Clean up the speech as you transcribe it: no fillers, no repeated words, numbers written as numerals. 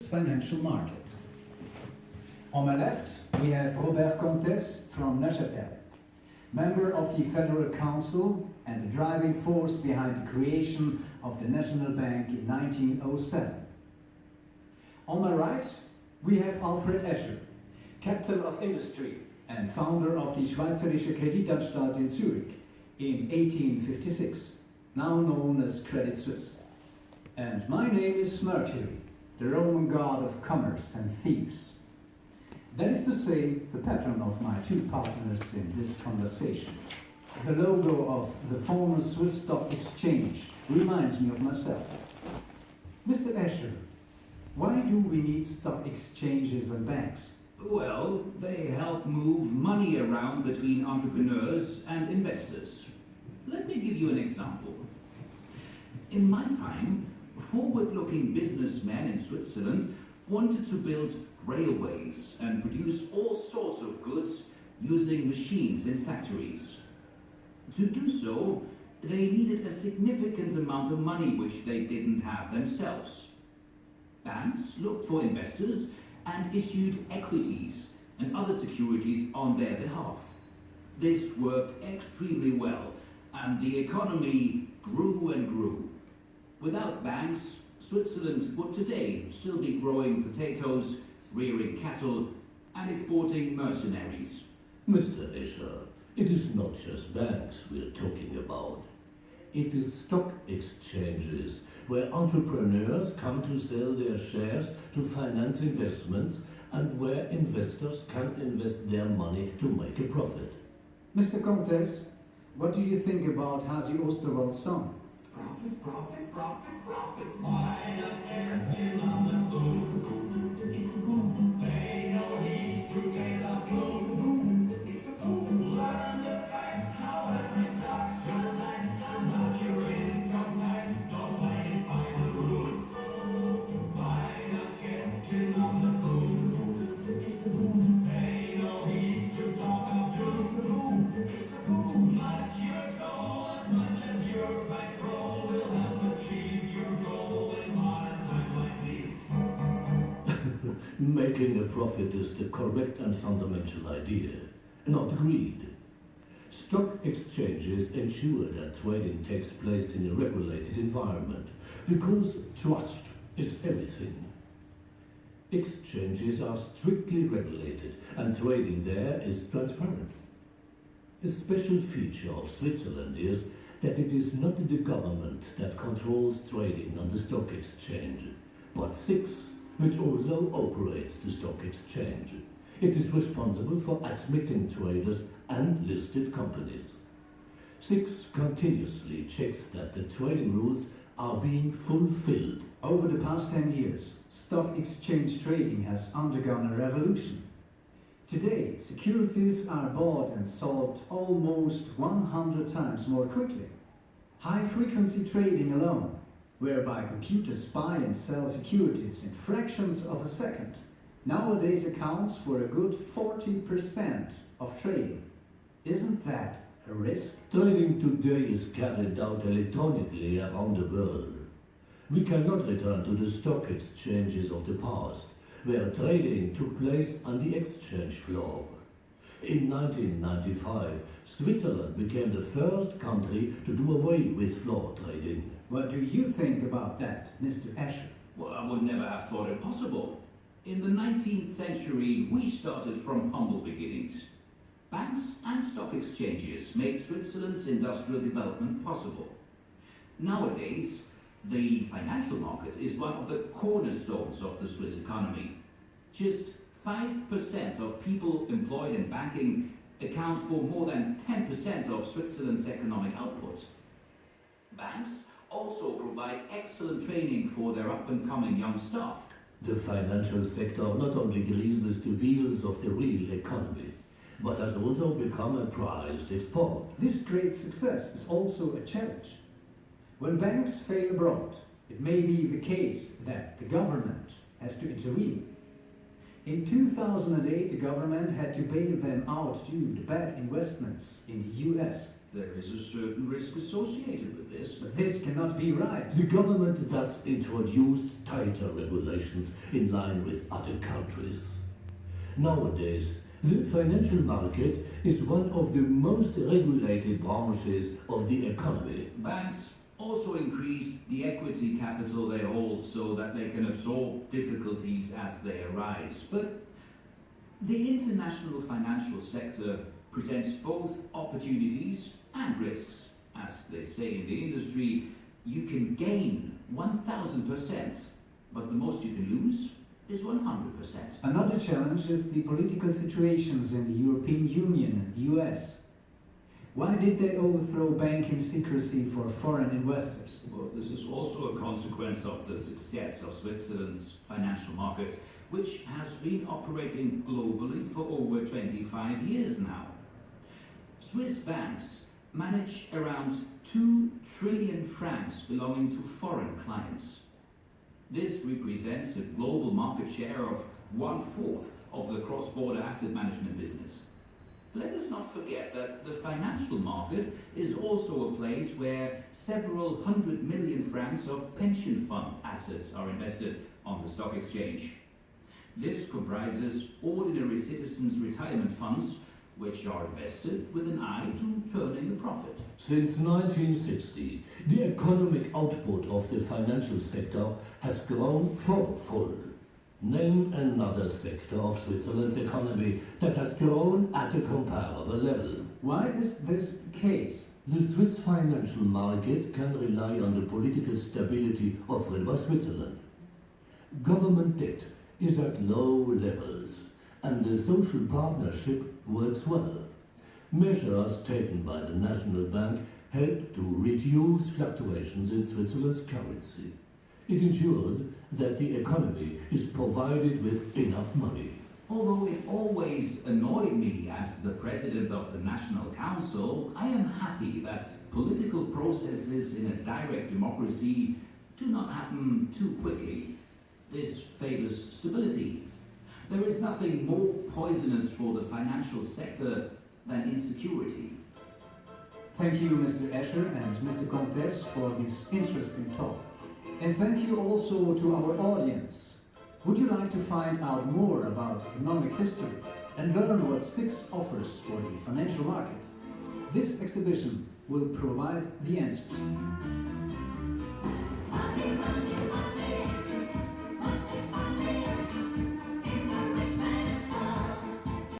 financial market. On my left, we have Robert Comtes from Neuchâtel, member of the Federal Council and the driving force behind the creation of the National Bank in 1907. On my right, we have Alfred Escher, captain of industry and founder of the Schweizerische Kreditanstalt in Zurich in 1856, now known as Credit Suisse. And my name is Mercury, the Roman god of commerce and thieves. That is to say, the patron of my two partners in this conversation. The logo of the former Swiss Stock Exchange reminds me of myself. Mr. Escher, why do we need stock exchanges and banks? Well, they help move money around between entrepreneurs and investors. Let me give you an example. In my time, forward-looking businessmen in Switzerland wanted to build railways and produce all sorts of goods using machines in factories. To do so, they needed a significant amount of money which they didn't have themselves. Banks looked for investors and issued equities and other securities on their behalf. This worked extremely well, and the economy grew and grew. Without banks, Switzerland would today still be growing potatoes, rearing cattle, and exporting mercenaries. Mr. Escher, it is not just banks we're talking about. It is stock exchanges where entrepreneurs come to sell their shares to finance investments and where investors can invest their money to make a profit. Mr. Comtes, what do you think about Hasi Osterwald's song? Profits, profits, profits, profits. Why not get him on the move? It's a boom. Pay no heed to change our clothes. It's a boom. Learn the facts, how every stock your tax and not your income tax. Don't play by the rules. Why not get him on the move? It's a boom. Pay no heed to talk of doom. It's a boom. Not your soul as much as your bankroll will help achieve your goal in modern times like these. Making a profit is the correct and fundamental idea, not greed. Stock exchanges ensure that trading takes place in a regulated environment, because trust is everything. Exchanges are strictly regulated, and trading there is transparent. A special feature of Switzerland is that it is not the government that controls trading on the stock exchange, but SIX, which also operates the stock exchange. It is responsible for admitting traders and listed companies. SIX continuously checks that the trading rules are being fulfilled. Over the past 10 years, stock exchange trading has undergone a revolution. Today, securities are bought and sold almost 100 times more quickly. High-frequency trading alone, whereby computers buy and sell securities in fractions of a second, nowadays accounts for a good 40% of trading. Isn't that a risk? Trading today is carried out electronically around the world. We cannot return to the stock exchanges of the past, where trading took place on the exchange floor. In 1995, Switzerland became the first country to do away with floor trading. What do you think about that, Mr. Escher? Well, I would never have thought it possible. In the 19th century, we started from humble beginnings. Banks and stock exchanges made Switzerland's industrial development possible. Nowadays, the financial market is one of the cornerstones of the Swiss economy. Just 5% of people employed in banking account for more than 10% of Switzerland's economic output. Banks also provide excellent training for their up-and-coming young staff. The financial sector not only greases the wheels of the real economy, but has also become a prized export. This great success is also a challenge. When banks fail abroad, it may be the case that the government has to intervene. In 2008, the government had to bail them out due to bad investments in the US. There is a certain risk associated with this. But this cannot be right. The government thus introduced tighter regulations in line with other countries. Nowadays, the financial market is one of the most regulated branches of the economy. Banks also increase the equity capital they hold so that they can absorb difficulties as they arise. But the international financial sector presents both opportunities and risks. As they say in the industry, you can gain 1000%, but the most you can lose is 100%. Another challenge is the political situations in the European Union and the US. Why did they overthrow banking secrecy for foreign investors? Well, this is also a consequence of the success of Switzerland's financial market, which has been operating globally for over 25 years now. Swiss banks manage around 2 trillion francs belonging to foreign clients. This represents a global market share of 1/4 of the cross-border asset management business. Let us not forget that the financial market is also a place where several 100 million francs of pension fund assets are invested on the stock exchange. This comprises ordinary citizens' retirement funds, which are invested with an eye to turning a profit. Since 1960, the economic output of the financial sector has grown fourfold. Name another sector of Switzerland's economy that has grown at a comparable level. Why is this the case? The Swiss financial market can rely on the political stability offered by Switzerland. Government debt is at low levels, and the social partnership works well. Measures taken by the National Bank help to reduce fluctuations in Switzerland's currency. It ensures that the economy is provided with enough money. Although it always annoyed me as the president of the National Council, I am happy that political processes in a direct democracy do not happen too quickly. This favors stability. There is nothing more poisonous for the financial sector than insecurity. Thank you, Mr. Escher and Mr. Comtesse, for this interesting talk. And thank you also to our audience. Would you like to find out more about economic history and learn what SIX offers for the financial market? This exhibition will provide the answers.